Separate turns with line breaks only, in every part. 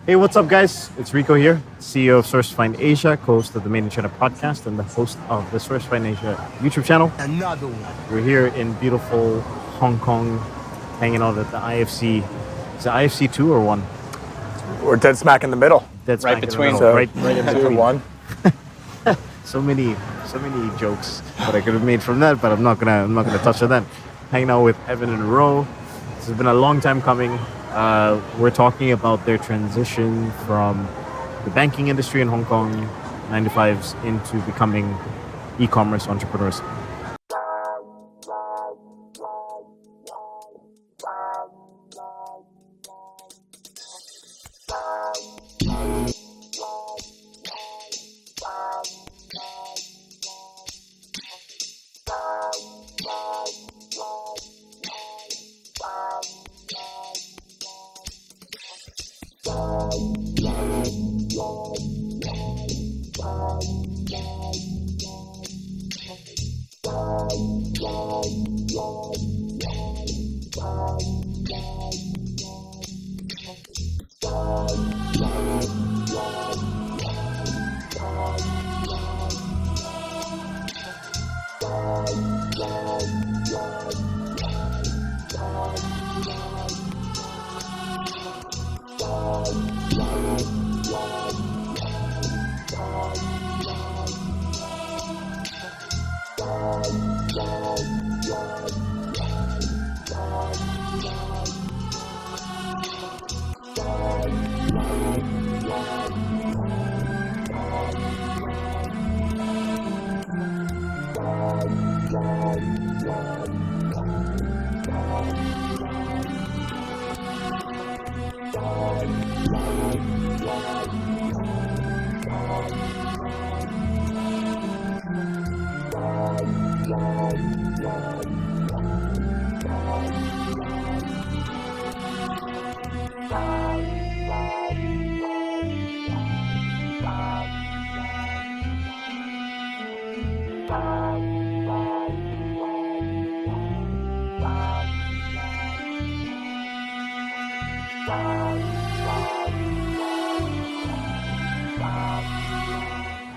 Hey, what's up, guys? It's Rico here, CEO of SourceFind Asia, co-host of the Made in China podcast, and the host of the SourceFind Asia YouTube channel.
Another one.
We're here in beautiful Hong Kong, hanging out at the IFC. Is it IFC 2 or 1?
We're dead smack in the middle.
Dead smack
Right
in the
between.
middle.
So,
right in between.
1.
So many jokes that I could have made from that, but I'm not gonna touch on that. Hanging out with Evan and Ro. This has been a long time coming. We're talking about their transition from the banking industry in Hong Kong, 9-to-5s, into becoming e-commerce entrepreneurs.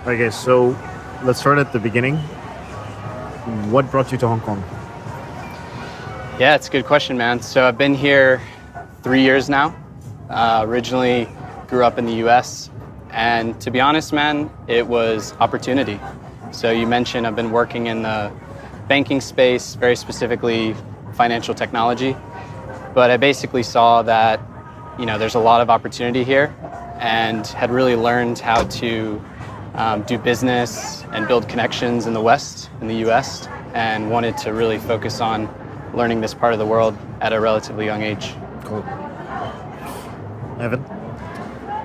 Okay, so let's start at the beginning. What brought you to Hong Kong?
Yeah, it's a good question, man. So I've been here 3 years now. Originally grew up in the US. And to be honest, man, it was opportunity. So you mentioned I've been working in the banking space, very specifically financial technology. But I basically saw that, there's a lot of opportunity here and had really learned how to do business and build connections in the West, in the US, and wanted to really focus on learning this part of the world at a relatively young age.
Cool. Evan?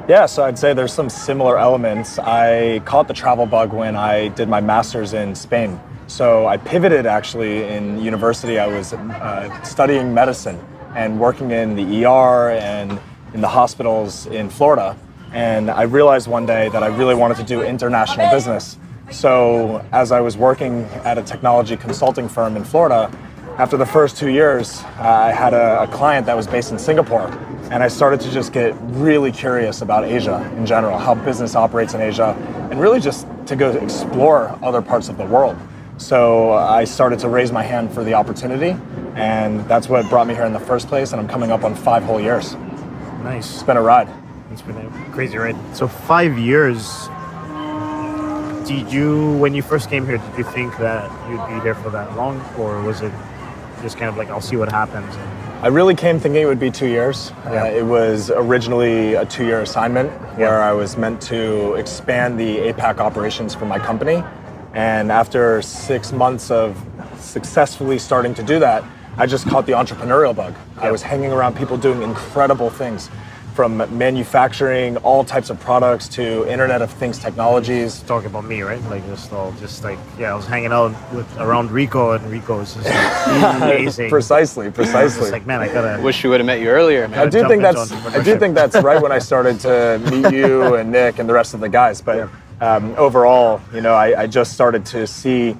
Yeah, so I'd say there's some similar elements. I caught the travel bug when I did my master's in Spain. So I pivoted actually in university. I was studying medicine and working in the ER and in the hospitals in Florida. And I realized one day that I really wanted to do international business. So as I was working at a technology consulting firm in Florida, after the first 2 years, I had a client that was based in Singapore. And I started to just get really curious about Asia in general, how business operates in Asia, and really just to go explore other parts of the world. So I started to raise my hand for the opportunity, and that's what brought me here in the first place, and I'm coming up on 5 whole years.
Nice.
It's been a ride.
It's been a crazy ride. So 5 years, when you first came here, did you think that you'd be there for that long? Or was it just kind of like, I'll see what happens?
I really came thinking it would be 2 years.
Yeah.
It was originally a 2-year assignment where I was meant to expand the APAC operations for my company. And after 6 months of successfully starting to do that, I just caught the entrepreneurial bug. I was hanging around people doing incredible things, from manufacturing all types of products to Internet of Things technologies.
Talking about me, right? Like I was hanging out around Rico, and Rico was just amazing.
Precisely.
It's like, man, I gotta.
Wish we would have met you earlier, man.
I do think that's right when I started to meet you and Nick and the rest of the guys. But overall, I just started to see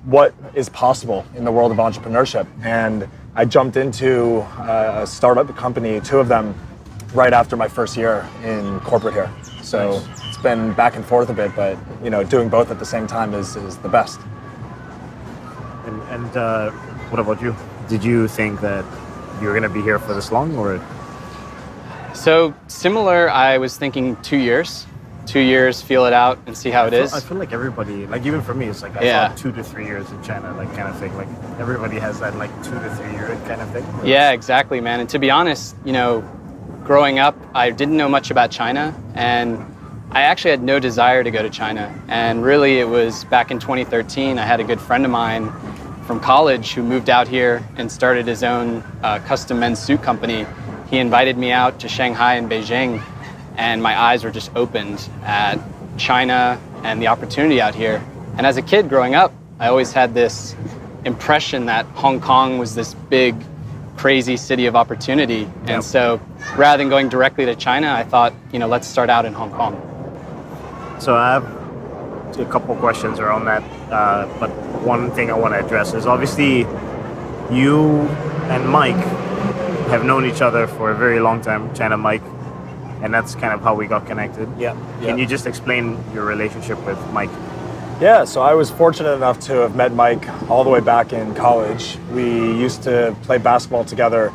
what is possible in the world of entrepreneurship, and I jumped into a startup company, 2 of them, right after my first year in corporate here. So it's been back and forth a bit, but doing both at the same time is the best.
And what about you? Did you think that you were going to be here for this long, or?
So similar, I was thinking 2 years. 2 years, feel it out and see how it is.
I feel like everybody, like even for me, it's like I thought 2 to 3 years in China, like kind of thing. Like everybody has that like 2 to 3 year kind of thing.
Yeah, exactly, man. And to be honest, growing up, I didn't know much about China, and I actually had no desire to go to China. And really, it was back in 2013, I had a good friend of mine from college who moved out here and started his own custom men's suit company. He invited me out to Shanghai and Beijing, and my eyes were just opened at China and the opportunity out here. And as a kid growing up, I always had this impression that Hong Kong was this big, crazy city of opportunity. And so rather than going directly to China, I thought, let's start out in Hong Kong.
So I have a couple questions around that, but one thing I want to address is obviously you and Mike have known each other for a very long time, China Mike, and that's kind of how we got connected.
Yeah.
Can you just explain your relationship with Mike?
Yeah, so I was fortunate enough to have met Mike all the way back in college. We used to play basketball together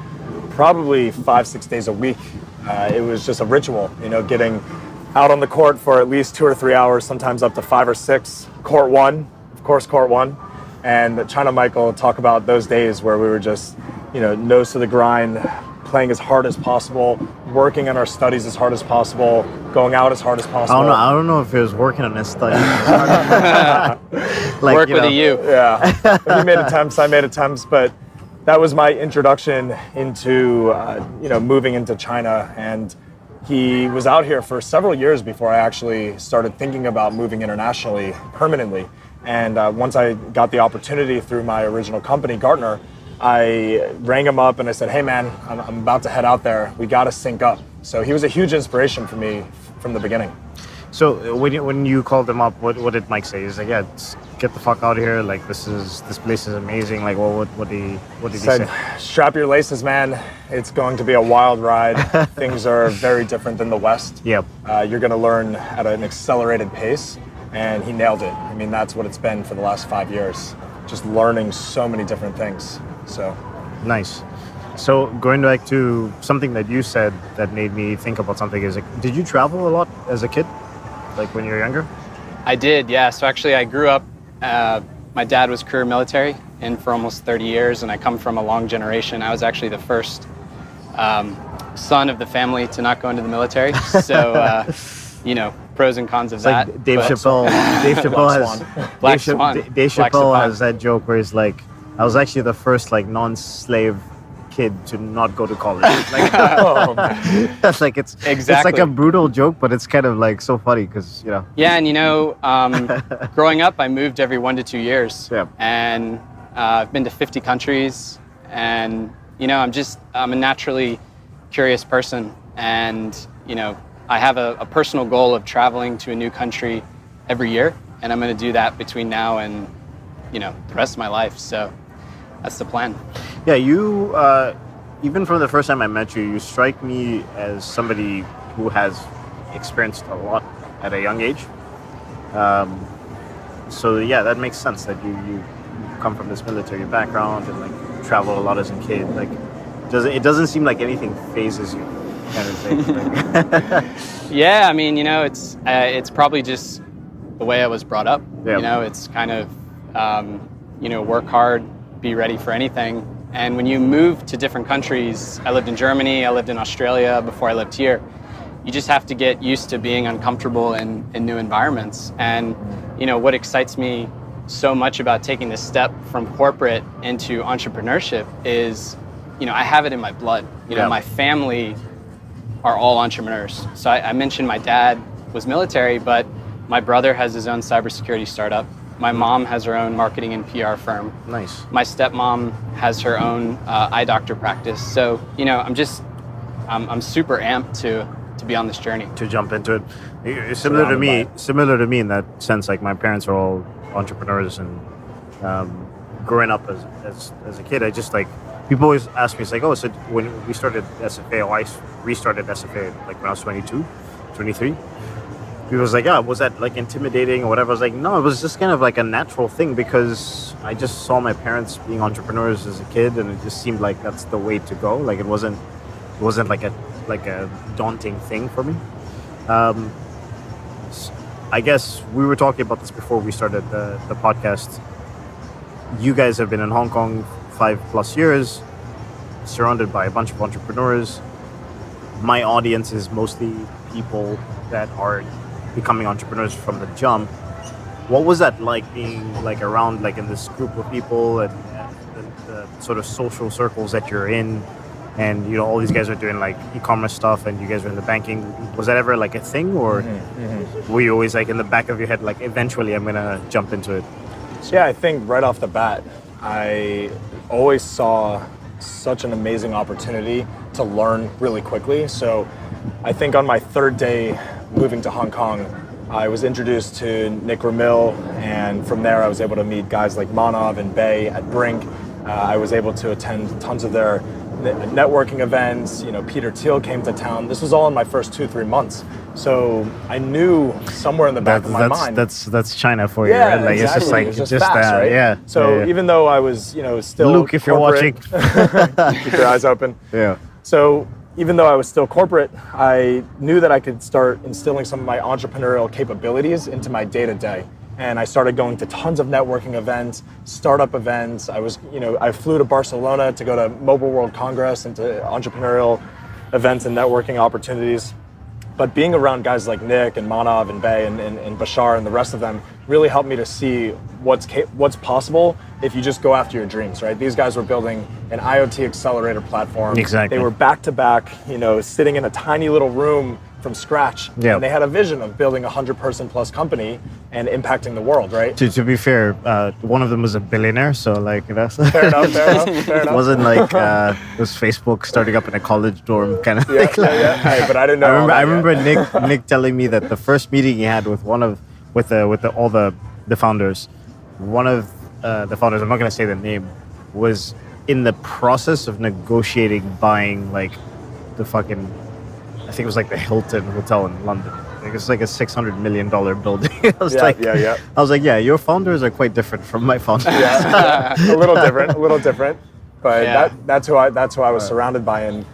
probably 5-6 days a week. It was just a ritual, getting out on the court for at least 2 or 3 hours, sometimes up to 5 or 6. Court one. And China Mike will talk about those days where we were just, nose to the grind, playing as hard as possible, working on our studies as hard as possible, going out as hard as possible.
I don't know if it was working on his studies.
Work with a U.
Yeah. He made attempts, I made attempts, but that was my introduction into, moving into China. And he was out here for several years before I actually started thinking about moving internationally permanently. And once I got the opportunity through my original company, Gartner, I rang him up and I said, hey man, I'm about to head out there. We got to sync up. So he was a huge inspiration for me from the beginning.
So when you called him up, what did Mike say? He's like, yeah, get the fuck out of here. Like this place is amazing. Like what did he say?
Strap your laces, man. It's going to be a wild ride. Things are very different than the West.
Yep.
You're going to learn at an accelerated pace. And he nailed it. I mean, that's what it's been for the last 5 years. Just learning so many different things. So
nice. So going back to something that you said that made me think about something is, like, did you travel a lot as a kid? Like when you were younger?
I did, yeah. So actually I grew up, my dad was career military in for almost 30 years, and I come from a long generation. I was actually the first son of the family to not go into the military. So, pros and cons of that.
Like Dave Chappelle has that joke where he's like, I was actually the first like non-slave kid to not go to college. Like, that's like it's like a brutal joke, but it's kind of like so funny because
Yeah, and growing up, I moved every 1 to 2 years, and I've been to 50 countries, and I'm a naturally curious person, and I have a personal goal of traveling to a new country every year, and I'm going to do that between now and the rest of my life. So that's the plan.
Yeah, you even from the first time I met you, you strike me as somebody who has experienced a lot at a young age. So yeah, that makes sense that you come from this military background and like travel a lot as a kid. Like, it doesn't seem like anything phases you, kind of thing.
Yeah, I mean, it's probably just the way I was brought up.
Yeah.
It's kind of work hard, be ready for anything. And when you move to different countries, I lived in Germany, I lived in Australia before I lived here, you just have to get used to being uncomfortable in new environments. And what excites me so much about taking this step from corporate into entrepreneurship is, I have it in my blood. My family are all entrepreneurs. So I mentioned my dad was military, but my brother has his own cybersecurity startup. My mom has her own marketing and PR firm.
Nice.
My stepmom has her own eye doctor practice. So, I'm super amped to be on this journey.
To jump into it. Similar to me in that sense, like my parents are all entrepreneurs, and growing up as a kid, I just like people always ask me, it's like, oh, so when we started SFA, I restarted SFA like when I was 22, 23. People was like, yeah, was that like intimidating or whatever? I was like, no, it was just kind of like a natural thing because I just saw my parents being entrepreneurs as a kid, and it just seemed like that's the way to go. Like it wasn't like a daunting thing for me. I guess we were talking about this before we started the podcast. You guys have been in Hong Kong 5+ years, surrounded by a bunch of entrepreneurs. My audience is mostly people that are becoming entrepreneurs from the jump. What was that like being like around like in this group of people and the sort of social circles that you're in? And you know, all these guys are doing like e-commerce stuff, and you guys are in the banking. Was that ever like a thing, or were you always like in the back of your head, like eventually I'm gonna jump into it?
So yeah, I think right off the bat, I always saw such an amazing opportunity to learn really quickly. So I think on my third day moving to Hong Kong, I was introduced to Nick Ramil, and from there I was able to meet guys like Manav and Bay at Brink. I was able to attend tons of their networking events. You know, Peter Thiel came to town. This was all in my first 2-3 months. So I knew somewhere in the back of my mind.
That's China for you,
yeah,
right? Like
exactly.
it's just like
it's just fast, right?
yeah.
So
yeah.
even though I was, you know, still
Luke, if you're watching,
keep your eyes open.
Yeah.
So even though I was still corporate, I knew that I could start instilling some of my entrepreneurial capabilities into my day-to-day. And I started going to tons of networking events, startup events. I flew to Barcelona to go to Mobile World Congress and to entrepreneurial events and networking opportunities. But being around guys like Nick and Manav and Bay and Bashar and the rest of them really helped me to see what's possible if you just go after your dreams, right? These guys were building an IoT accelerator platform.
Exactly.
They were back to back, you know, sitting in a tiny little room from scratch.
Yeah.
And they had a vision of building a 100-person plus company and impacting the world, right?
To be fair, one of them was a billionaire, so like that's
Fair enough.
it wasn't like it was Facebook starting up in a college dorm kind of thing.
Yeah. Hey, but I didn't know.
I remember Nick telling me that the first meeting he had with all the founders, one of the founders, I'm not going to say the name, was in the process of negotiating buying like the fucking, I think it was like the Hilton Hotel in London. Like it's like a $600 million building. I was like, yeah, your founders are quite different from my founders.
Yeah, a little different. But
Yeah.
that's who I was surrounded by, and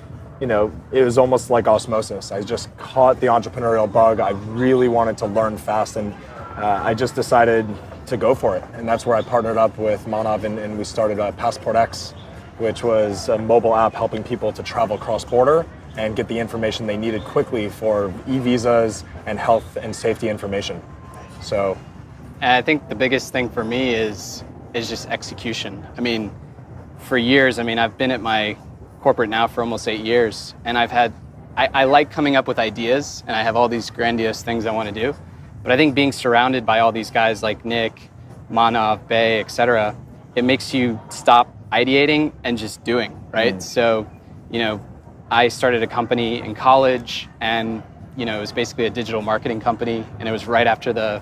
you know, it was almost like osmosis. I just caught the entrepreneurial bug. I really wanted to learn fast, and I just decided to go for it. And that's where I partnered up with Manav, and we started Passport X, which was a mobile app helping people to travel cross-border and get the information they needed quickly for e-visas and health and safety information. So,
And I think the biggest thing for me is just execution. I mean, for years, I've been at my corporate now for almost 8 years, and I like coming up with ideas, and I have all these grandiose things I want to do. But I think being surrounded by all these guys like Nick, Manav, Bay, etc., it makes you stop ideating and just doing, right? So, you know, I started a company in college, and you know, it was basically a digital marketing company, and it was right after the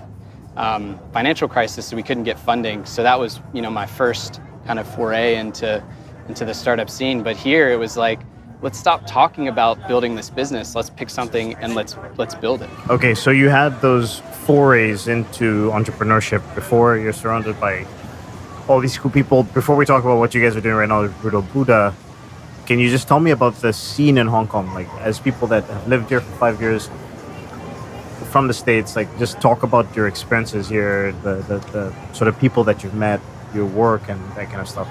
financial crisis, so we couldn't get funding. So that was, you know, my first kind of foray into the startup scene. But here it was like, let's stop talking about building this business. Let's pick something and let's build it.
Okay, so you had those forays into entrepreneurship before. You're surrounded by all these cool people. Before we talk about what you guys are doing right now with Brutal Buddha, can you just tell me about the scene in Hong Kong? Like, as people that have lived here for 5 years from the States, like, just talk about your experiences here, the sort of people that you've met, your work, and that kind of stuff.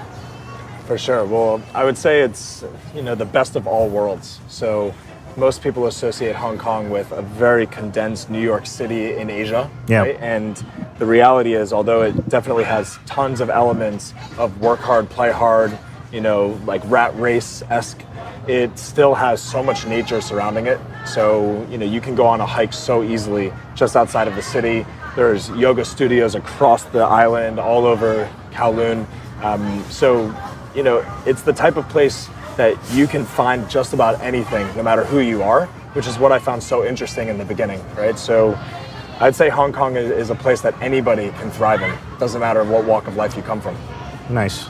for sure. Well, I would say it's, you know, the best of all worlds. So most people associate Hong Kong with a very condensed New York City in Asia.
Yeah.
Right? And the reality is, although it definitely has tons of elements of work hard, play hard, you know, like rat race-esque, it still has so much nature surrounding it. So, you know, you can go on a hike so easily just outside of the city. There's yoga studios across the island, all over Kowloon. So, you know, it's the type of place that you can find just about anything, no matter who you are, which is what I found so interesting in the beginning, right? So I'd say Hong Kong is a place that anybody can thrive in. Doesn't matter what walk of life you come from.
Nice.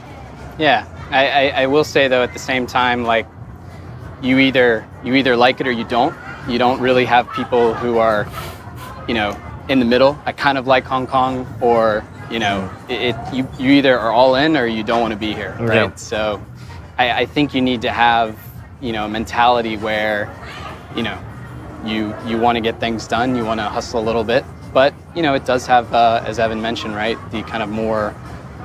Yeah, I will say though, at the same time, like you either like it or you don't. You don't really have people who are, in the middle. I kind of like Hong Kong, or you either are all in or you don't want to be here, right?
Yeah.
So I think you need to have a mentality where you want to get things done, you want to hustle a little bit, but it does have, as Evan mentioned, right, the kind of more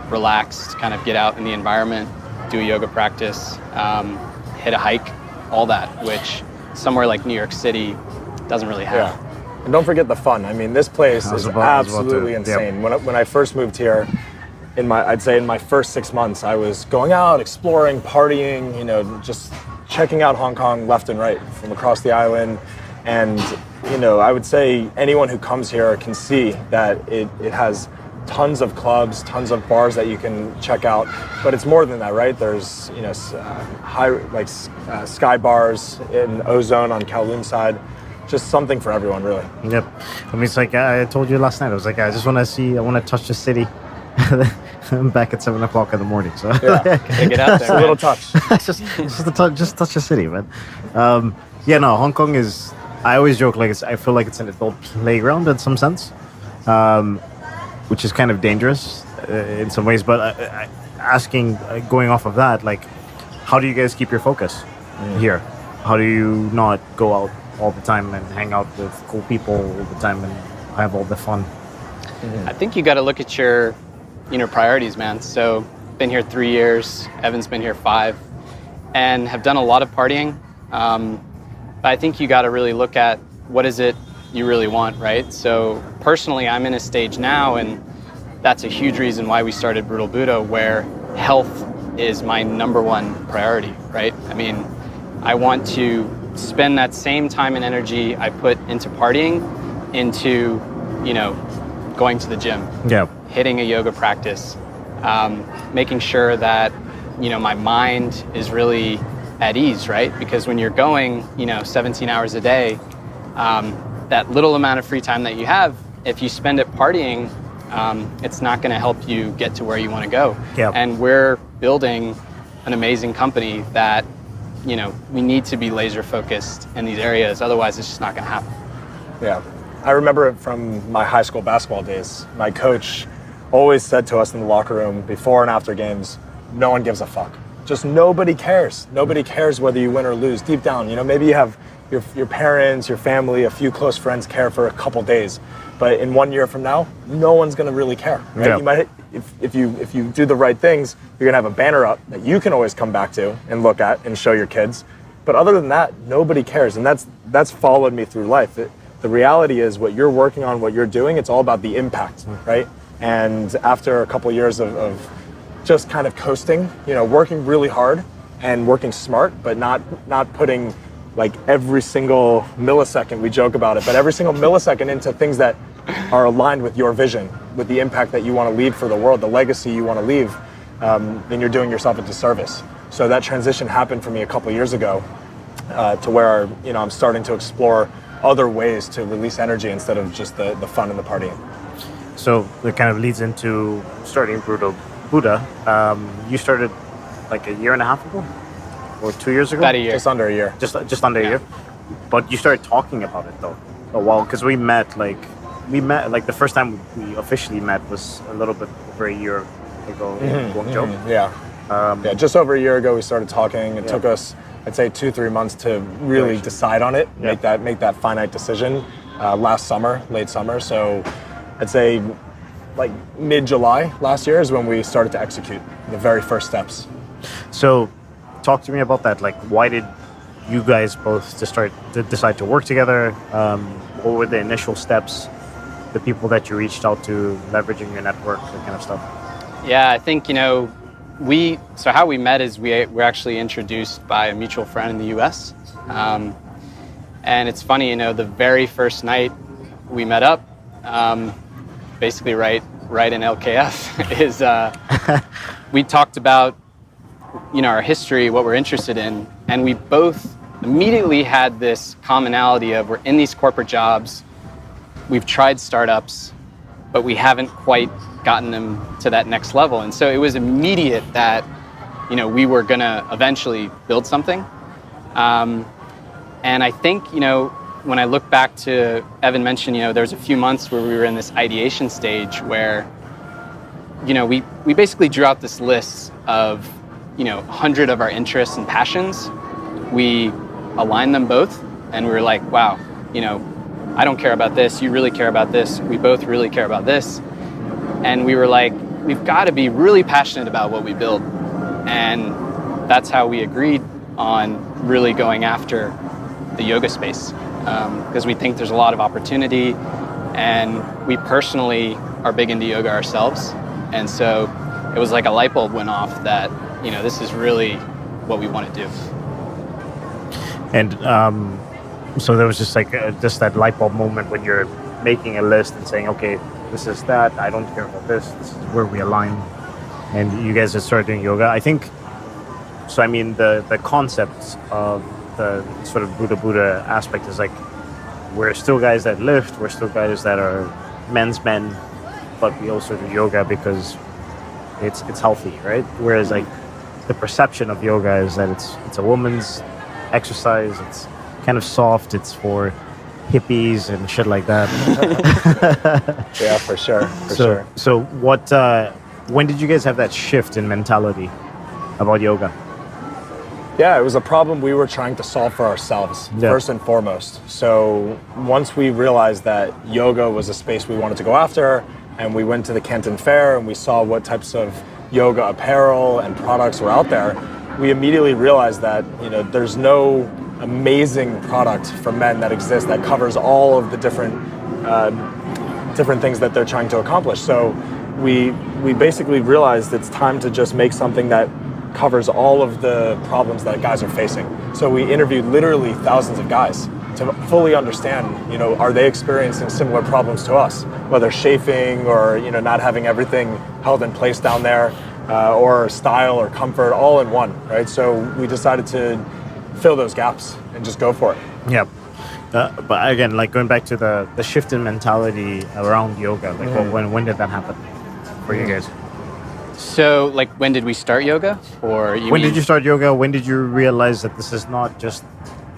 relaxed, kind of get out in the environment, do a yoga practice, hit a hike, all that, which somewhere like New York City doesn't really have.
Yeah. And don't forget the fun. I mean, this place is absolutely insane.
Yep.
When I first moved here, I'd say in my first 6 months, I was going out, exploring, partying, just checking out Hong Kong left and right from across the island. And, I would say anyone who comes here can see that it has tons of clubs, tons of bars that you can check out. But it's more than that, right? There's, sky bars in Ozone on Kowloon side. Just something for everyone, really.
Yep. I mean, it's like I told you last night. I was like, I just want to touch the city. I'm back at 7 o'clock in the morning, so
yeah.
Take it out there.
A little touch.
just touch the city, man. Hong Kong is. I always joke I feel like it's an adult playground in some sense, which is kind of dangerous in some ways. But going off of that, like, how do you guys keep your focus here? How do you not go out all the time and hang out with cool people all the time and have all the fun?
I think you got to look at your priorities, man. So been here 3 years, Evan's been here 5, and have done a lot of partying. But I think you got to really look at what is it you really want, right? So personally, I'm in a stage now, and that's a huge reason why we started Brutal Buddha, where health is my number one priority, right? I mean, I want to spend that same time and energy I put into partying into, going to the gym, hitting a yoga practice, making sure that, my mind is really at ease, right? Because when you're going, 17 hours a day, that little amount of free time that you have, if you spend it partying, it's not going to help you get to where you want to go.
Yep.
And we're building an amazing company that, we need to be laser focused in these areas. Otherwise, it's just not going to happen.
Yeah. I remember it from my high school basketball days. My coach always said to us in the locker room before and after games, no one gives a fuck. Just nobody cares. Nobody cares whether you win or lose. Deep down, maybe you have your parents, your family, a few close friends care for a couple days. But in 1 year from now, no one's going to really care. Right?
Yeah.
You might, if you do the right things, you're going to have a banner up that you can always come back to and look at and show your kids. But other than that, nobody cares. And that's followed me through life. The reality is what you're working on, what you're doing, it's all about the impact, right? And after a couple of years of just kind of coasting, working really hard and working smart, but not putting like every single millisecond, we joke about it, but every single millisecond into things that are aligned with your vision, with the impact that you want to leave for the world, the legacy you want to leave, then you're doing yourself a disservice. So that transition happened for me a couple of years ago to where, I'm starting to explore other ways to release energy instead of just the fun and the partying.
So it kind of leads into starting Brutal Buddha. You started like a year and a half ago, or 2 years ago?
About a year.
Just under a year.
Just under a year. But you started talking about it though a while, because we met like the first time we officially met was a little bit over a year ago in Guangzhou.
Yeah. Just over a year ago we started talking. It took us, I'd say 2-3 months to really decide on it, make that finite decision late summer. So I'd say like mid-July last year is when we started to execute the very first steps.
So talk to me about that. Like, why did you guys both decide to work together? What were the initial steps? The people that you reached out to, leveraging your network, that kind of stuff.
Yeah, I think, so how we met is we were actually introduced by a mutual friend in the US. And it's funny, the very first night we met up, basically right in LKF, is we talked about, our history, what we're interested in, and we both immediately had this commonality of we're in these corporate jobs, we've tried startups, but we haven't quite gotten them to that next level. And so it was immediate that, we were gonna eventually build something. And I think, when I look back to Evan mentioned, there was a few months where we were in this ideation stage where, we basically drew out this list of, 100 of our interests and passions. We aligned them both, and we were like, wow, I don't care about this, you really care about this, we both really care about this. And we were like, we've got to be really passionate about what we build. And that's how we agreed on really going after the yoga space, because we think there's a lot of opportunity, and we personally are big into yoga ourselves. And so it was like a light bulb went off that, this is really what we want to do.
And so there was just like just that light bulb moment when you're making a list and saying, okay, this is that, I don't care about this is where we align. And you guys just started doing yoga. I think, so I mean, the concepts of the sort of Buddha aspect is like, we're still guys that lift, we're still guys that are men's men, but we also do yoga because it's healthy, right? Whereas like the perception of yoga is that it's a woman's exercise, it's kind of soft, it's for hippies and shit like that.
Yeah, for sure.
So what, when did you guys have that shift in mentality about yoga?
Yeah, it was a problem we were trying to solve for ourselves, first and foremost. So once we realized that yoga was a space we wanted to go after, and we went to the Canton Fair and we saw what types of yoga apparel and products were out there, we immediately realized that, there's no amazing product for men that exists that covers all of the different things that they're trying to accomplish. So we basically realized it's time to just make something that covers all of the problems that guys are facing. So we interviewed literally thousands of guys to fully understand, are they experiencing similar problems to us, whether chafing or, not having everything held in place down there, or style or comfort all in one, right? So we decided to fill those gaps and just go for it.
Yeah. But again, like going back to the shift in mentality around yoga, like when did that happen for you guys?
So, like, when did we start yoga? Or
when did you start yoga? When did you realize that this is not just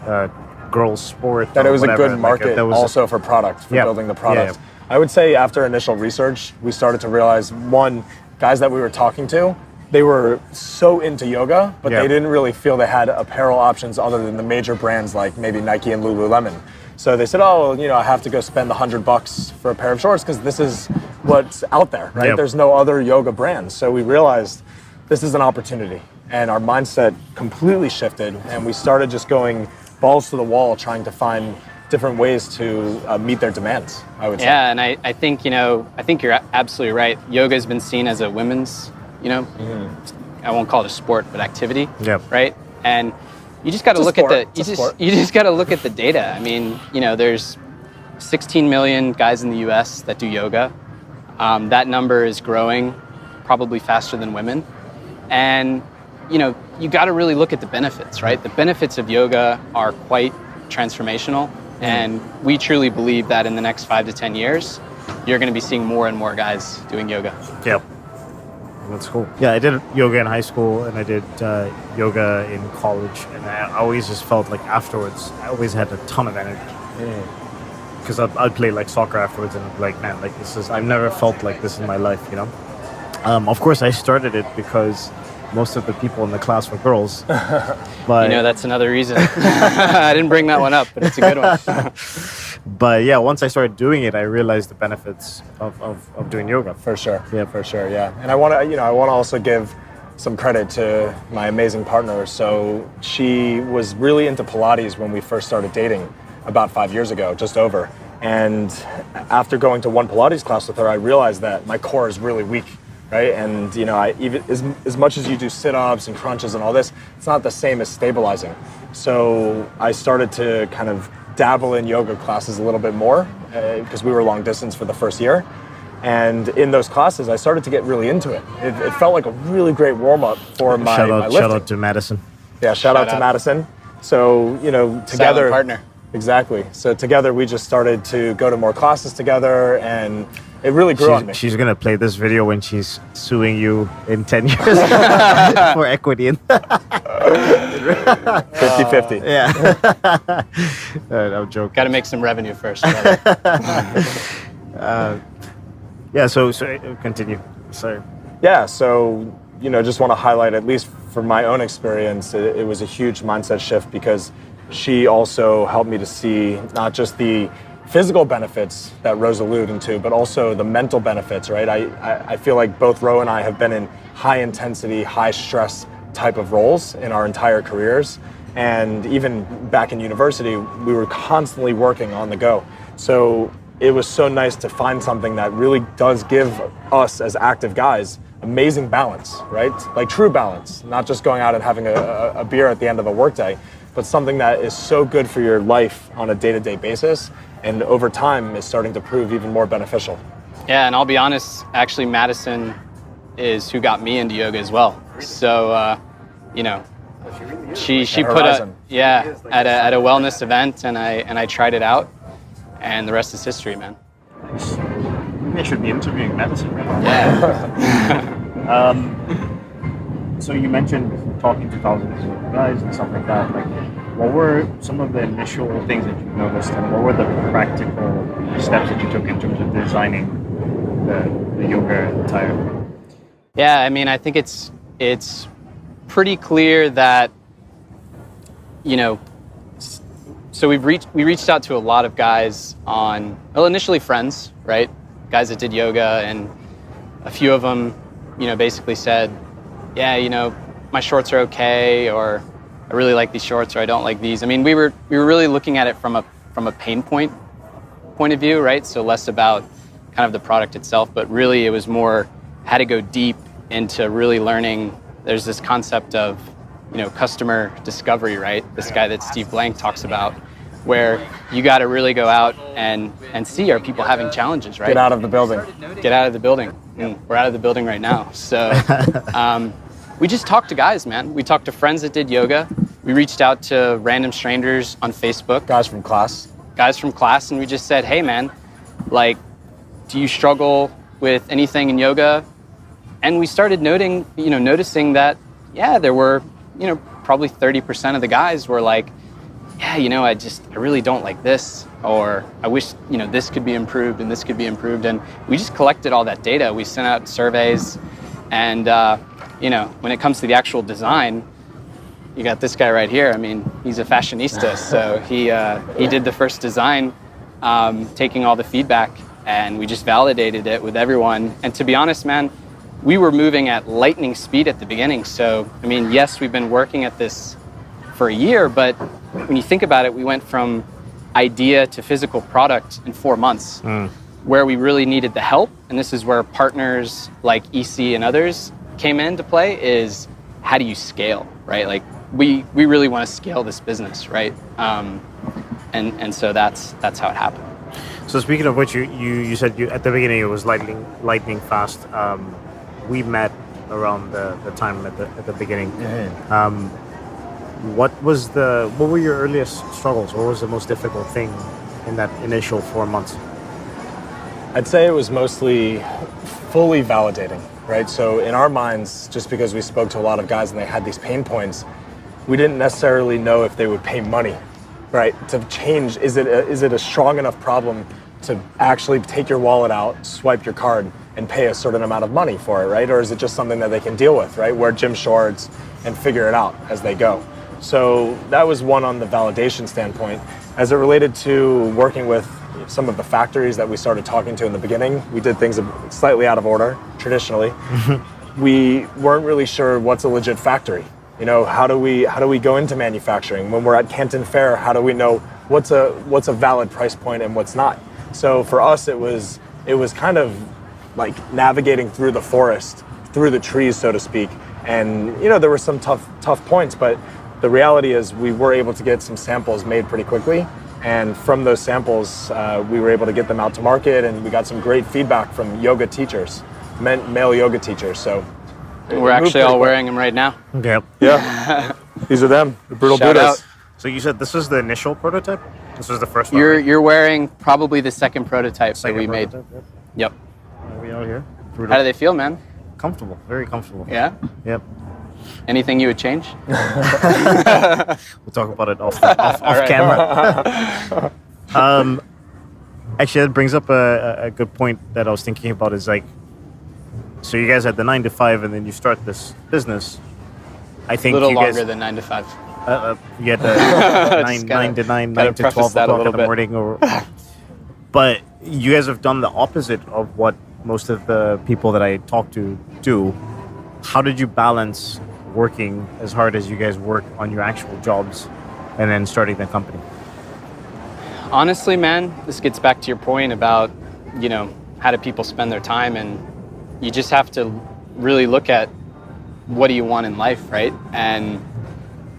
a girls' sport?
That it was
whatever,
a good market also for product, for building the product. I would say after initial research, we started to realize, one, guys that we were talking to, they were so into yoga, but they didn't really feel they had apparel options other than the major brands like maybe Nike and Lululemon. So they said, I have to go spend $100 for a pair of shorts because this is what's out there, right?
Yep.
There's no other yoga brands. So we realized this is an opportunity, and our mindset completely shifted, and we started just going balls to the wall trying to find different ways to meet their demands, I would say.
Yeah, and I think, you're absolutely right. Yoga has been seen as a women's, I won't call it a sport, but activity, right? And you just got to look at you just got to look at the data. I mean, there's 16 million guys in the US that do yoga. That number is growing probably faster than women. And, you got to really look at the benefits, right? The benefits of yoga are quite transformational. And we truly believe that in the next 5 to 10 years, you're going to be seeing more and more guys doing yoga.
Yep. That's cool. Yeah, I did yoga in high school and I did yoga in college. And I always just felt like afterwards, I always had a ton of energy. Because I'd play like soccer afterwards and I'd be like, man, like I've never felt like this in my life, Of course, I started it because most of the people in the class were girls. But
that's another reason. I didn't bring that one up, but it's a good one.
But yeah, once I started doing it, I realized the benefits of doing yoga.
For sure. Yeah, for sure. Yeah. And I want to also give some credit to my amazing partner. So she was really into Pilates when we first started dating about 5 years ago, just over. And after going to one Pilates class with her, I realized that my core is really weak. Right, and I even as much as you do sit-ups and crunches and all this, it's not the same as stabilizing. So I started to kind of dabble in yoga classes a little bit more because we were long distance for the first year. And in those classes, I started to get really into it. It felt like a really great warm-up for my lifting.
Shout out to Madison.
Yeah, shout out to Madison. So together,
silent partner.
Exactly. So together we just started to go to more classes together and It really grew on me.
She's gonna play this video when she's suing you in 10 years for equity.
50-50.
Yeah. I'm joking.
Got to make some revenue first.
Yeah. So continue. Sorry.
Yeah, so, just want to highlight, at least from my own experience, it was a huge mindset shift because she also helped me to see not just the physical benefits that Ro's alluding to, but also the mental benefits, right? I feel like both Ro and I have been in high intensity, high stress type of roles in our entire careers. And even back in university, we were constantly working on the go. So it was so nice to find something that really does give us as active guys amazing balance, right? Like true balance, not just going out and having a beer at the end of a workday, but something that is so good for your life on a day-to-day basis, and over time is starting to prove even more beneficial.
Yeah, and I'll be honest, actually Madison is who got me into yoga as well. So, she put at a wellness event, and I tried it out, and the rest is history, man.
Maybe I should be interviewing Madison right now.
Yeah.
So you mentioned talking to thousands of guys and stuff like that. Like, what were some of the initial things that you noticed, and what were the practical steps that you took in terms of designing the yoga attire?
Yeah, I mean, I think it's pretty clear that, so we reached out to a lot of guys initially friends, right? Guys that did yoga, and a few of them, basically said, yeah, my shorts are okay, or I really like these shorts, or I don't like these. I mean, we were really looking at it from a pain point of view, right? So less about kind of the product itself, but really it was more how to go deep into really learning. There's this concept of, customer discovery, right? This guy that Steve Blank talks about, where you got to really go out and see, are people having challenges, right?
Get out of the building.
Get out of the building. We're out of the building right now. So we just talked to guys, man. We talked to friends that did yoga. We reached out to random strangers on Facebook.
Guys from class,
and we just said, hey, man, like, do you struggle with anything in yoga? And we started noticing that, yeah, there were, probably 30% of the guys were like, yeah, I really don't like this, or I wish, this could be improved and this could be improved. And we just collected all that data. We sent out surveys, and, when it comes to the actual design, you got this guy right here. I mean, he's a fashionista, so he did the first design, taking all the feedback, and we just validated it with everyone. And to be honest, man, we were moving at lightning speed at the beginning. So, I mean, yes, we've been working at this for a year, but when you think about it, we went from idea to physical product in 4 months. Where we really needed the help, and this is where partners like EC and others came into play, is how do you scale, right? Like, we really want to scale this business, right? And so that's how it happened.
So speaking of which, you said at the beginning it was lightning fast. We met around the time at the beginning. What were your earliest struggles? What was the most difficult thing in that initial 4 months?
I'd say it was mostly fully validating, right? So in our minds, just because we spoke to a lot of guys and they had these pain points, we didn't necessarily know if they would pay money, right? To change, is it a strong enough problem to actually take your wallet out, swipe your card, and pay a certain amount of money for it, right? Or is it just something that they can deal with, right? Wear gym shorts and figure it out as they go. So that was one on the validation standpoint. As it related to working with some of the factories that we started talking to in the beginning, we did things slightly out of order, traditionally. We weren't really sure what's a legit factory. How do we go into manufacturing? When we're at Canton Fair, how do we know what's a valid price point and what's not? So for us, it was kind of like navigating through the forest, through the trees, so to speak. And there were some tough points, but the reality is we were able to get some samples made pretty quickly. And from those samples, we were able to get them out to market, and we got some great feedback from yoga teachers, male yoga teachers. So
we're actually all wearing them right now.
Yeah. These are them, the Brutal
Shout
Buddhas.
out.
So you said this was the initial prototype? This was the first one?
You're wearing probably the second prototype that we made.
Prototype,
Yep.
We out here.
How do they feel, man?
Comfortable, very comfortable.
Yeah?
Yep.
Anything you would change?
We'll talk about it off camera. Actually, that brings up a good point that I was thinking about. Is like, so you guys had the 9 to 5, and then you start this business. I think
A little
you
longer
guys,
than 9 to 5.
you had the 9 to 9
gotta
to
preface
12
that a
o'clock in
little
the
bit.
morning. But you guys have done the opposite of what most of the people that I talk to do. How did you balance working as hard as you guys work on your actual jobs and then starting the company?
Honestly, man, this gets back to your point about, how do people spend their time, and you just have to really look at what do you want in life, right? And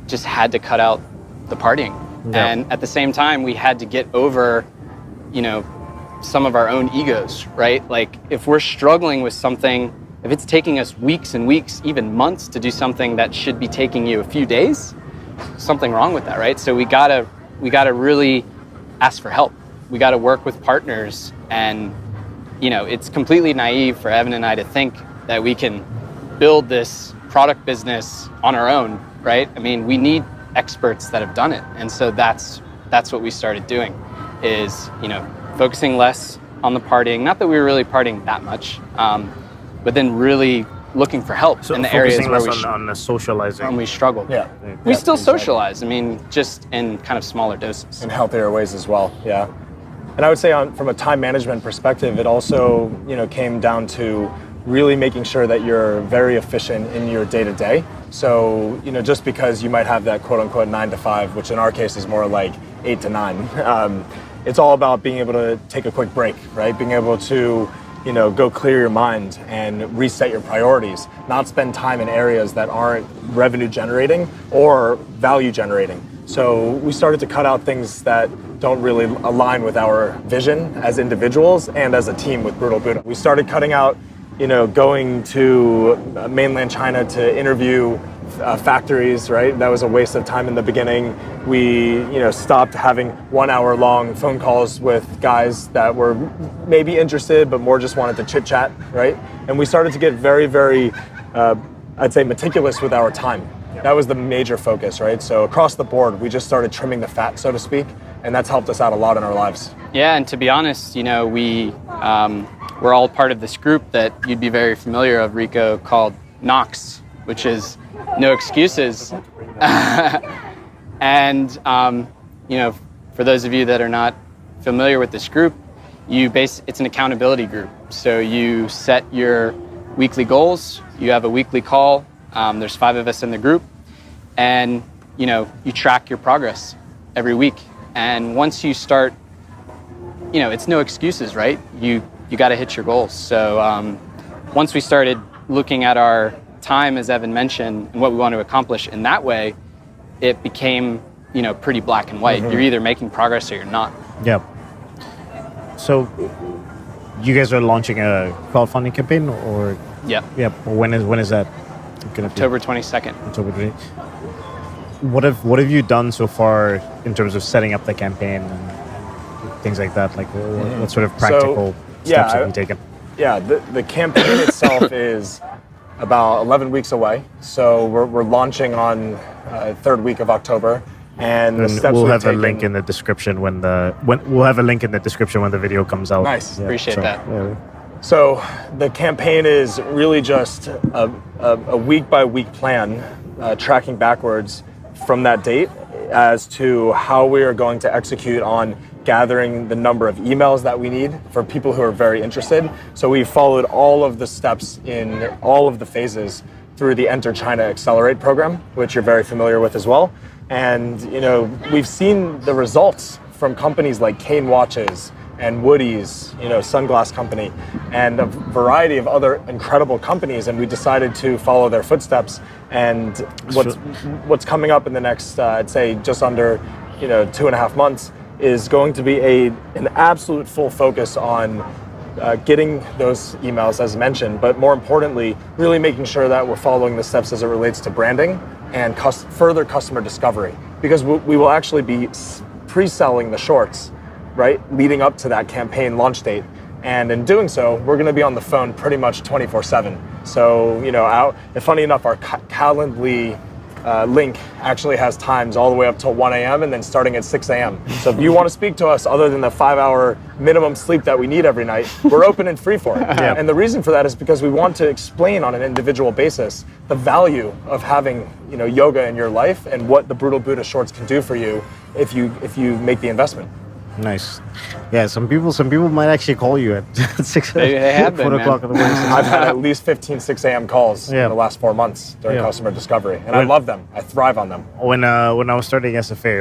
just had to cut out the partying.
Yeah.
And at the same time, we had to get over, some of our own egos, right? Like if we're struggling with something, if it's taking us weeks and weeks, even months to do something that should be taking you a few days, something wrong with that, right? So we gotta really ask for help. We gotta work with partners, and it's completely naive for Evan and I to think that we can build this product business on our own, right? I mean, we need experts that have done it, and so that's what we started doing, is focusing less on the partying. Not that we were really partying that much, but then really looking for help in the areas where
on the socializing.
when we struggled.
Yeah.
We still
exactly.
socialize. I mean, just in kind of smaller doses.
In healthier ways as well, yeah. And I would say from a time management perspective, it also, came down to really making sure that you're very efficient in your day-to-day. So, just because you might have that quote-unquote 9 to 5, which in our case is more like 8 to 9, it's all about being able to take a quick break, right? Being able to, go clear your mind and reset your priorities, not spend time in areas that aren't revenue generating or value generating. So we started to cut out things that don't really align with our vision as individuals and as a team with Brutal Buddha. We started cutting out, going to mainland China to interview factories, right? That was a waste of time in the beginning. We, stopped having 1 hour long phone calls with guys that were maybe interested, but more just wanted to chit chat, right? And we started to get very, very, I'd say meticulous with our time. That was the major focus, right? So across the board, we just started trimming the fat, so to speak, and that's helped us out a lot in our lives.
Yeah, and to be honest, we're all part of this group that you'd be very familiar of, Rico, called NOX, which is No Excuses. And, for those of you that are not familiar with this group, it's an accountability group. So you set your weekly goals, you have a weekly call, there's 5 of us in the group, and, you track your progress every week. And once you start, it's no excuses, right? You got to hit your goals. So once we started looking at our time, as Evan mentioned, and what we want to accomplish in that way, it became, pretty black and white. Mm-hmm. You're either making progress or you're not.
Yeah. So you guys are launching a crowdfunding campaign, or?
Yeah.
Yeah. When is that going to be?
October 22nd.
October 22nd. What have you done so far in terms of setting up the campaign and things like that? Like what sort of practical steps have you taken?
Yeah, the campaign itself is about 11 weeks away. So we're launching on 3rd week of October, and the steps
we'll
we've
have
taken,
a link in the description when the video comes out.
Nice,
yeah,
appreciate that.
Yeah.
So the campaign is really just a week by week plan, tracking backwards from that date as to how we are going to execute on gathering the number of emails that we need for people who are very interested. So we followed all of the steps in all of the phases through the Enter China Accelerate program, which you're very familiar with as well. And we've seen the results from companies like Kane Watches and Woody's, sunglass company, and a variety of other incredible companies. And we decided to follow their footsteps. And what's coming up in the next, I'd say, just under 2.5 months, is going to be an absolute full focus on getting those emails, as mentioned, but more importantly, really making sure that we're following the steps as it relates to branding and further customer discovery, because we will actually be pre-selling the shorts, right, leading up to that campaign launch date. And in doing so, we're going to be on the phone pretty much 24/7. So, funny enough, our Calendly link actually has times all the way up till 1 a.m. and then starting at 6 a.m. So if you want to speak to us other than the 5-hour minimum sleep that we need every night, we're open and free for it.
Yeah.
And the reason for that is because we want to explain on an individual basis the value of having yoga in your life and what the Brutal Buddha shorts can do for you if you make the investment.
Nice. Yeah, some people might actually call you at 6
They have been,
4 o'clock in the morning.
I've had at least 15, 6 a.m. calls in the last 4 months during customer discovery, and I love them. I thrive on them.
When I was starting SFA,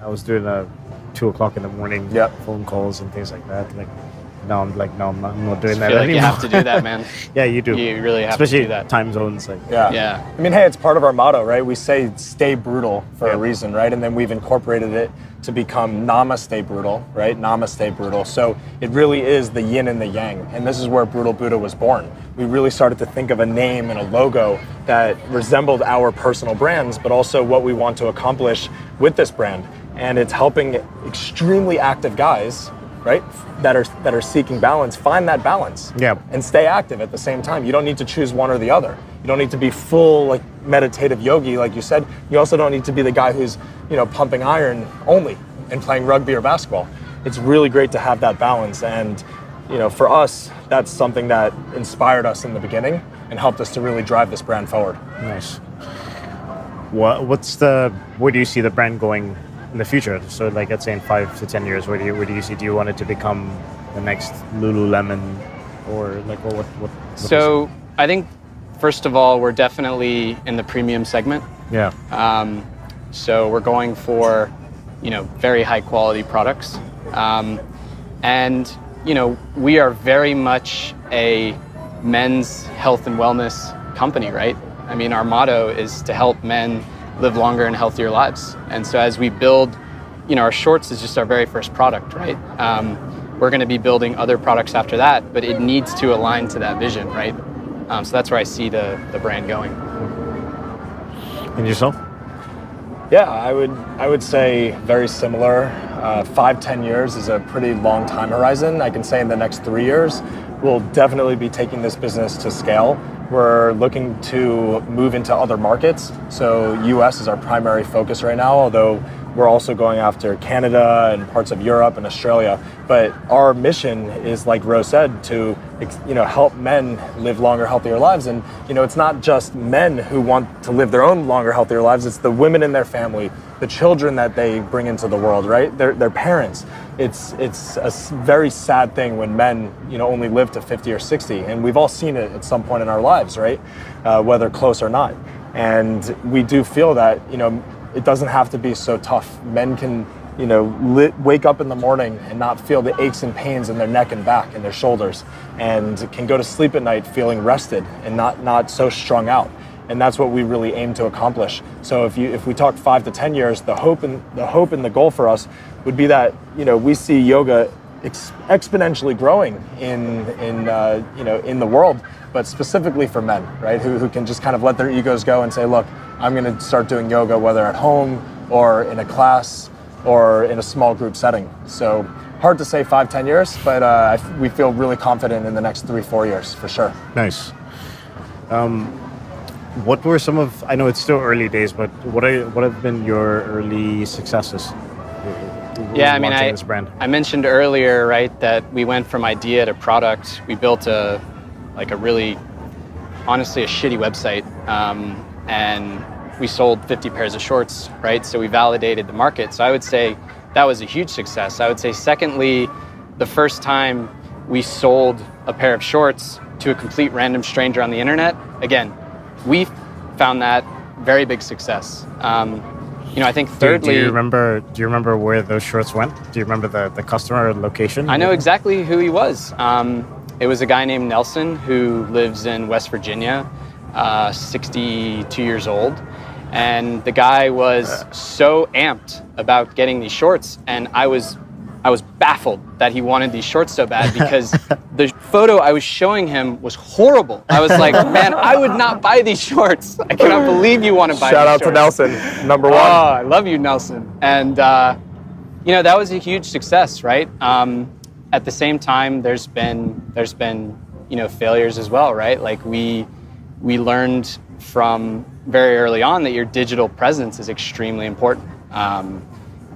I was doing 2 o'clock in the morning phone calls and things like that. Like now I'm not doing that
I feel like
anymore.
you have to do that, man.
Yeah, you do.
You really have
Especially
to do that.
time zones. Like
Yeah. I mean, hey, it's part of our motto, right? We say stay brutal for a reason, right? And then we've incorporated it to become Namaste Brutal, right? Namaste Brutal. So it really is the yin and the yang. And this is where Brutal Buddha was born. We really started to think of a name and a logo that resembled our personal brands, but also what we want to accomplish with this brand. And it's helping extremely active guys, right, that are seeking balance, find that balance and stay active at the same time. You don't need to choose one or the other. You don't need to be full like meditative yogi, like you said. You also don't need to be the guy who's pumping iron only and playing rugby or basketball. It's really great to have that balance, and for us, that's something that inspired us in the beginning and helped us to really drive this brand forward.
Nice. Where do you see the brand going in the future? So like let's say in 5 to 10 years, where do you see? Do you want it to become the next Lululemon, or like what?
So I think first of all, we're definitely in the premium segment.
Yeah.
So we're going for very high quality products, and we are very much a men's health and wellness company, right? I mean, our motto is to help men live longer and healthier lives. And so as we build, our shorts is just our very first product, right? We're going to be building other products after that, but it needs to align to that vision, right? So that's where I see the brand going.
And yourself?
Yeah, I would say very similar. 5-10 years is a pretty long time horizon. I can say in the next 3 years, we'll definitely be taking this business to scale. We're looking to move into other markets. So US is our primary focus right now, although we're also going after Canada and parts of Europe and Australia. But our mission is, like Rose said, to help men live longer, healthier lives. And it's not just men who want to live their own longer, healthier lives. It's the women in their family, the children that they bring into the world, right? Their parents. It's a very sad thing when men only live to 50 or 60, and we've all seen it at some point in our lives, right? Whether close or not. And we do feel that it doesn't have to be so tough. Men can wake up in the morning and not feel the aches and pains in their neck and back and their shoulders, and can go to sleep at night feeling rested and not so strung out. And that's what we really aim to accomplish. So if we talk 5 to 10 years, the hope and the goal for us would be that we see yoga exponentially growing in the world, but specifically for men, right? Who can just kind of let their egos go and say, look, I'm going to start doing yoga, whether at home or in a class or in a small group setting. So hard to say 5-10 years, but we feel really confident in the next 3-4 years for sure.
Nice. What were some of? I know it's still early days, but what have been your early successes?
Yeah, I mean,
this brand?
I mentioned earlier, right, that we went from idea to product. We built honestly a shitty website, and we sold 50 pairs of shorts, right? So we validated the market. So I would say that was a huge success. I would say secondly, the first time we sold a pair of shorts to a complete random stranger on the internet, again, we found that very big success. I think thirdly...
Do you remember where those shorts went? Do you remember the customer location?
I know exactly who he was. It was a guy named Nelson who lives in West Virginia, 62 years old. And the guy was so amped about getting these shorts, and I was baffled that he wanted these shorts so bad, because the photo I was showing him was horrible. I was like, man, I would not buy these shorts. I cannot believe you want to buy
Shout
these
out
shorts.
to Nelson, number one.
Oh, I love you, Nelson. And, that was a huge success, right? at the same time, there's been failures as well, right? Like we learned from very early on that your digital presence is extremely important.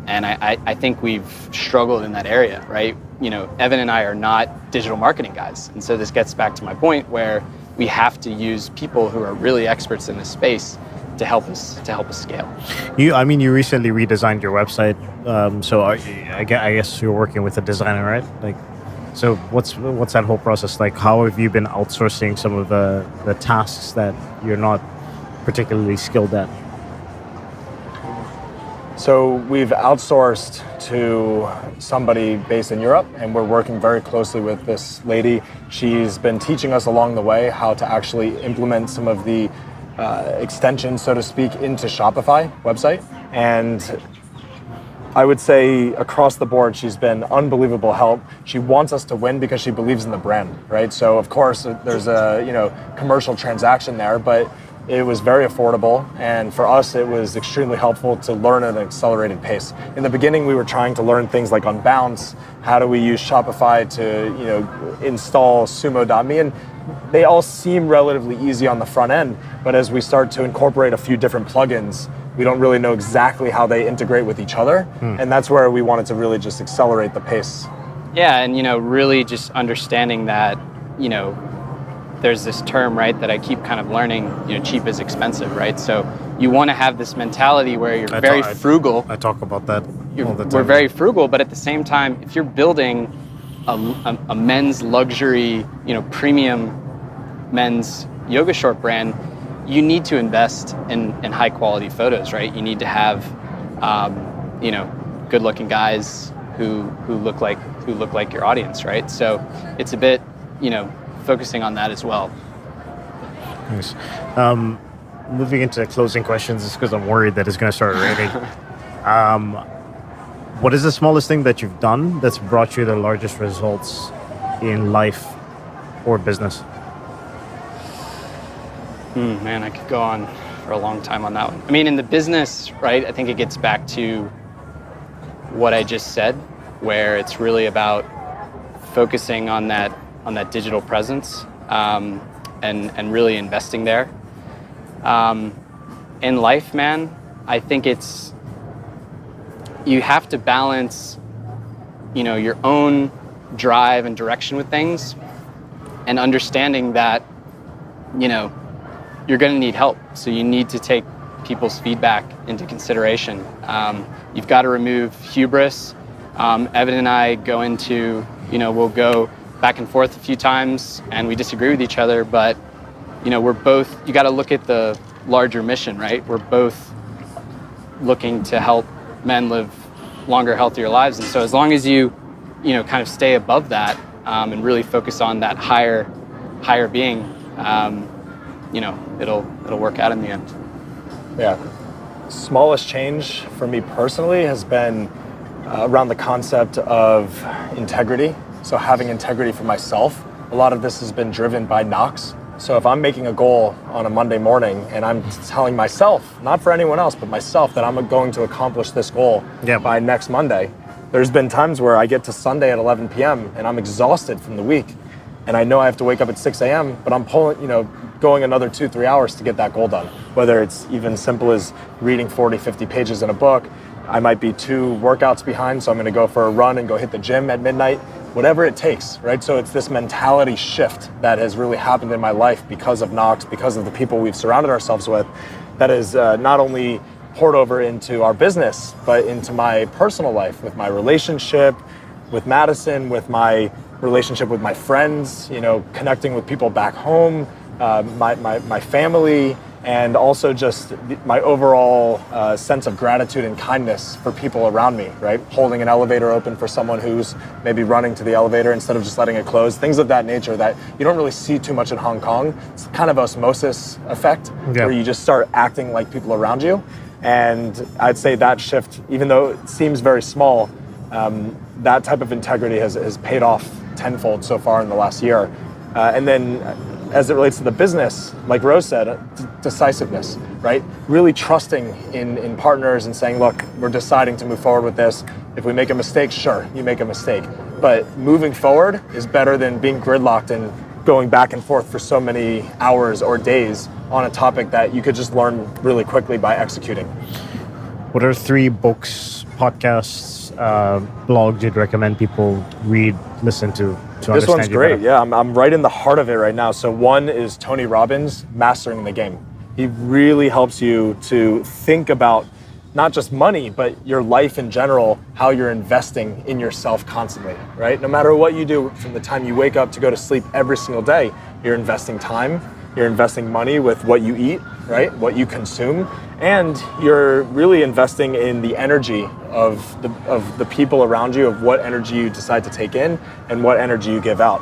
And I think we've struggled in that area, right? Evan and I are not digital marketing guys. And so this gets back to my point where we have to use people who are really experts in this space to help us scale.
You recently redesigned your website. So I guess you're working with a designer, right? Like, so what's that whole process like? How have you been outsourcing some of the tasks that you're not particularly skilled at?
So we've outsourced to somebody based in Europe, and we're working very closely with this lady. She's been teaching us along the way how to actually implement some of the extensions, so to speak, into Shopify website. And I would say across the board, she's been unbelievable help. She wants us to win because she believes in the brand, right? So of course there's a commercial transaction there, but it was very affordable, and for us it was extremely helpful to learn at an accelerated pace. In the beginning, we were trying to learn things like on Bounce, how do we use Shopify to install Sumo.me, and they all seem relatively easy on the front end, but as we start to incorporate a few different plugins, we don't really know exactly how they integrate with each other, and that's where we wanted to really just accelerate the pace.
Yeah, and really just understanding that there's this term, right, that I keep kind of learning, cheap is expensive, right? So you want to have this mentality where you're very frugal.
I talk about that all the time.
We're very frugal, but at the same time, if you're building a men's luxury, premium men's yoga short brand, you need to invest in high quality photos, right? You need to have, good looking guys who look like your audience, right? So it's a bit, focusing on that as well.
Nice. Moving into closing questions, just because I'm worried that it's going to start raining. What is the smallest thing that you've done that's brought you the largest results in life or business?
Man, I could go on for a long time on that one. I mean, in the business, right, I think it gets back to what I just said, where it's really about focusing on that digital presence and really investing there. In life, man, I think you have to balance, your own drive and direction with things, and understanding that, you're going to need help. So you need to take people's feedback into consideration. You've got to remove hubris. Evan and I go into, we'll go back and forth a few times and we disagree with each other, but we're both, you got to look at the larger mission, right? We're both looking to help men live longer, healthier lives. And so as long as you kind of stay above that and really focus on that higher being, it'll work out in the end.
Yeah. Smallest change for me personally has been around the concept of integrity. So having integrity for myself. A lot of this has been driven by knocks. So if I'm making a goal on a Monday morning and I'm telling myself, not for anyone else, but myself, that I'm going to accomplish this goal by next Monday, there's been times where I get to Sunday at 11 p.m. and I'm exhausted from the week. And I know I have to wake up at 6 a.m., but I'm going another 2-3 hours to get that goal done. Whether it's even simple as reading 40-50 pages in a book, I might be 2 workouts behind, so I'm gonna go for a run and go hit the gym at midnight, whatever it takes, right? So it's this mentality shift that has really happened in my life because of Knox, because of the people we've surrounded ourselves with, that has not only poured over into our business, but into my personal life, with my relationship with Madison, with my relationship with my friends, connecting with people back home, my family, and also just my overall sense of gratitude and kindness for people around me, right? Holding an elevator open for someone who's maybe running to the elevator instead of just letting it close, things of that nature that you don't really see too much in Hong Kong. It's kind of osmosis effect, where you just start acting like people around you. And I'd say that shift, even though it seems very small, that type of integrity has paid off tenfold so far in the last year. And then as it relates to the business, like Rose said, decisiveness, right? Really trusting in partners and saying, look, we're deciding to move forward with this. If we make a mistake, sure, you make a mistake. but moving forward is better than being gridlocked and going back and forth for so many hours or days on a topic that you could just learn really quickly by executing.
What are 3 books, podcasts, blogs you'd recommend people read, listen to understand
This one's
you
great.
better?
Yeah, I'm right in the heart of it right now. So one is Tony Robbins, Mastering the Game. He really helps you to think about not just money, but your life in general, how you're investing in yourself constantly, right? No matter what you do from the time you wake up to go to sleep every single day, you're investing time, you're investing money with what you eat, right? What you consume, and you're really investing in the energy of the people around you, of what energy you decide to take in and what energy you give out.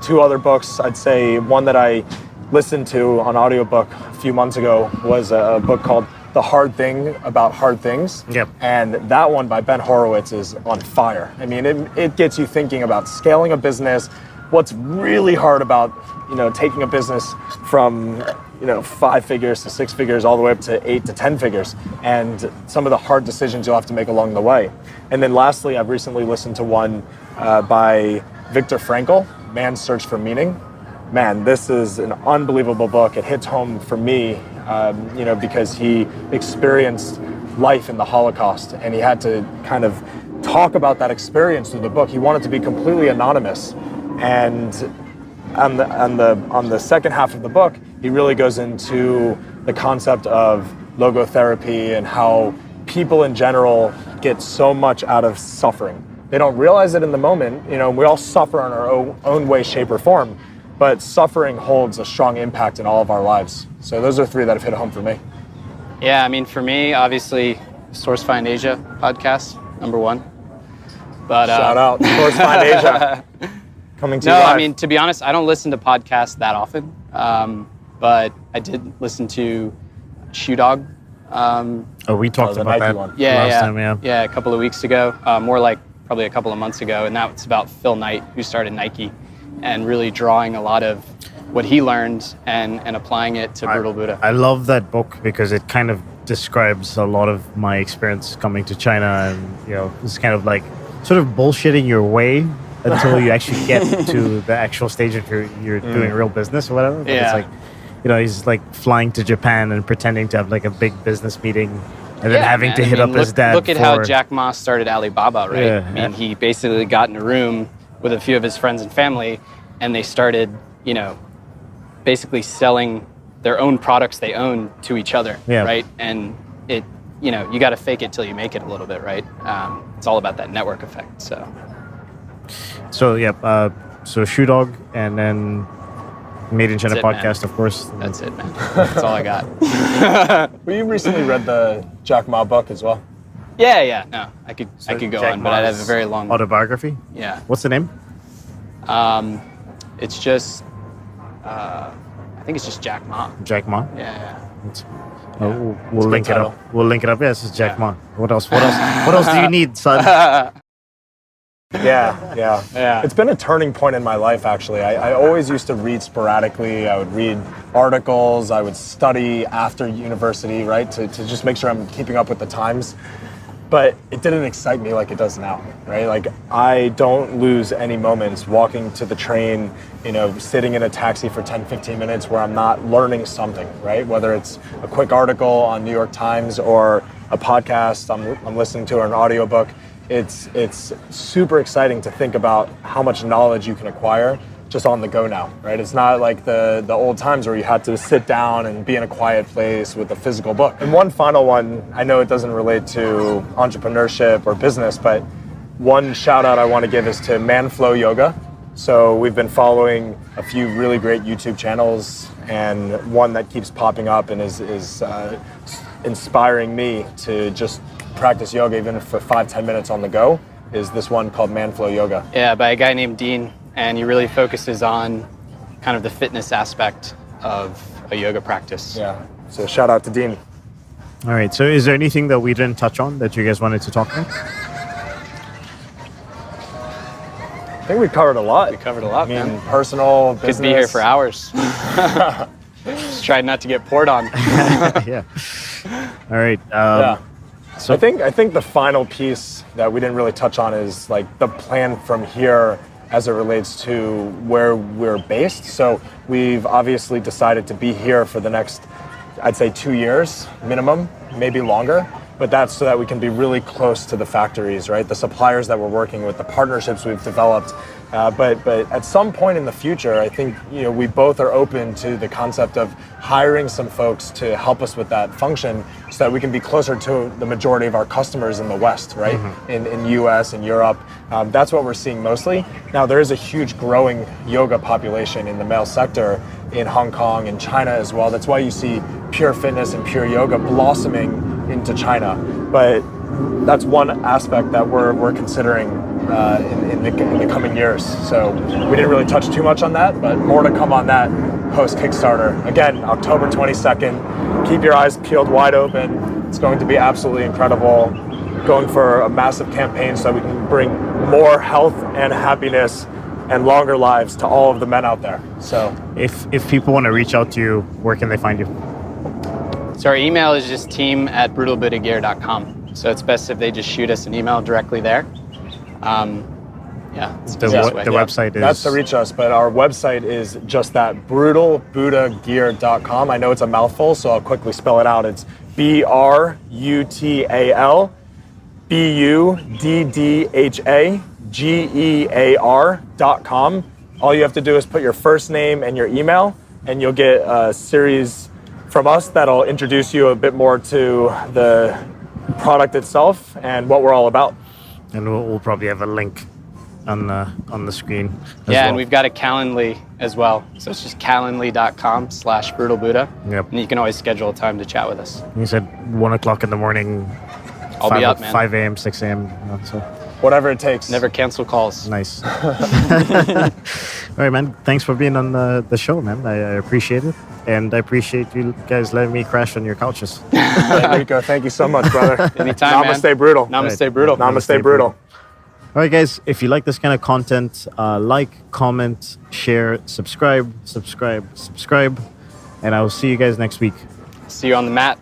2 other books, I'd say one that I listened to on audiobook a few months ago was a book called The Hard Thing About Hard Things.
Yep.
And that one by Ben Horowitz is on fire. I mean, it gets you thinking about scaling a business, what's really hard about, taking a business from, 5 figures to 6 figures, all the way up to 8 to 10 figures, and some of the hard decisions you'll have to make along the way. And then lastly, I've recently listened to one by Viktor Frankl, Man's Search for Meaning. Man, this is an unbelievable book. It hits home for me, because he experienced life in the Holocaust, and he had to kind of talk about that experience through the book. He wanted to be completely anonymous, and on the second half of the book, he really goes into the concept of logotherapy and how people in general get so much out of suffering. They don't realize it in the moment. We all suffer in our own way, shape, or form. But suffering holds a strong impact in all of our lives. So those are 3 that have hit home for me.
Yeah, I mean, for me, obviously, Source Find Asia podcast, number 1. But
shout out, Source Find Asia. Coming to you live.
I mean, to be honest, I don't listen to podcasts that often. But I did listen to Shoe Dog.
We talked
the
about
Nike
that
one.
last time,
Yeah, a couple of weeks ago. More like probably a couple of months ago. And that's about Phil Knight, who started Nike, and really drawing a lot of what he learned and applying it to Brutal Buddha.
I love that book because it kind of describes a lot of my experience coming to China, and it's kind of like sort of bullshitting your way until you actually get to the actual stage of you're doing real business or whatever. But it's like, he's like flying to Japan and pretending to have like a big business meeting, and then having to hit up his dad.
Look at how Jack Ma started Alibaba, right?
Yeah,
I mean, he basically got in a room with a few of his friends and family, and they started, basically selling their own products they own to each other, right? And it, you got to fake it till you make it a little bit, right? It's all about that network effect. So
Shoe Dog, and then Made in China podcast, of course.
That's it, man. That's all I got.
Well, you recently read the Jack Ma book as well.
Yeah. No, I could go
Jack
on, but I'd have a
Ma's
very long
autobiography.
Yeah.
What's the name?
It's just, I think it's just Jack Ma.
Jack Ma.
Yeah.
We'll link it up. We'll link it up. Yes, it's Jack Ma. What else? What else do you need, son?
Yeah. It's been a turning point in my life, actually. I always used to read sporadically. I would read articles. I would study after university, right, to just make sure I'm keeping up with the times. But it didn't excite me like it does now, right? Like, I don't lose any moments walking to the train, sitting in a taxi for 10, 15 minutes where I'm not learning something, right? Whether it's a quick article on New York Times or a podcast I'm listening to, or an audiobook. It's super exciting to think about how much knowledge you can acquire just on the go now, right? It's not like the old times where you had to sit down and be in a quiet place with a physical book. And one final one, I know it doesn't relate to entrepreneurship or business, but one shout out I want to give is to Manflow Yoga. So we've been following a few really great YouTube channels, and one that keeps popping up and is inspiring me to just practice yoga even for 5-10 minutes on the go is this one called Manflow Yoga.
Yeah, by a guy named Dean, and he really focuses on kind of the fitness aspect of a yoga practice.
Yeah, so shout out to Dean.
All right, so is there anything that we didn't touch on that you guys wanted to talk about?
I think we covered a lot.
We covered a lot, man.
Personal, business.
Could be here for hours. Just try not to get poured on.
Yeah. All right.
So I think the final piece that we didn't really touch on is like the plan from here as it relates to where we're based. So we've obviously decided to be here for the next, I'd say 2 years minimum, maybe longer. But that's so that we can be really close to the factories, right? The suppliers that we're working with, the partnerships we've developed. But at some point in the future, I think we both are open to the concept of hiring some folks to help us with that function, so that we can be closer to the majority of our customers in the West, right? In US and Europe, that's what we're seeing mostly. Now there is a huge growing yoga population in the male sector in Hong Kong and China as well. That's why you see pure fitness and pure yoga blossoming into China. But that's one aspect that we're considering in the coming years. So we didn't really touch too much on that, but more to come on that post Kickstarter. Again, October 22nd. Keep your eyes peeled wide open. It's going to be absolutely incredible. Going for a massive campaign so that we can bring more health and happiness and longer lives to all of the men out there. So
If people want to reach out to you, where can they find you?
So our email is just team@brutalbuddhagear.com. So it's best if they just shoot us an email directly there. It's the easiest way.
The website is...
That's to reach us, but our website is just that, brutalbuddhagear.com. I know it's a mouthful, so I'll quickly spell it out. It's BRUTALBUDDHAGEAR.com. All you have to do is put your first name and your email, and you'll get a series from us that'll introduce you a bit more to the product itself and what we're all about.
And we'll probably have a link on the screen as
Yeah,
well.
and we've got a Calendly as well. So it's just calendly.com/brutalbuddha.
Yep.
And you can always schedule a time to chat with us.
You said 1 o'clock in the morning.
I'll be up, man.
5 a.m., 6 a.m. So
Whatever it takes.
Never cancel calls.
nice. All right, man. Thanks for being on the show, man. I appreciate it. And I appreciate you guys letting me crash on your couches.
Rico, thank you so much, brother.
Anytime, man.
Namaste, brutal.
Namaste, brutal.
Namaste, brutal.
All right, guys. If you like this kind of content, like, comment, share, subscribe. And I will see you guys next week.
See you on the mat.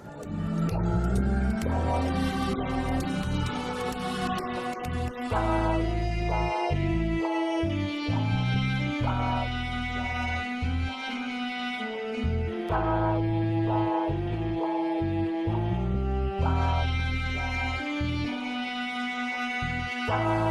Bye.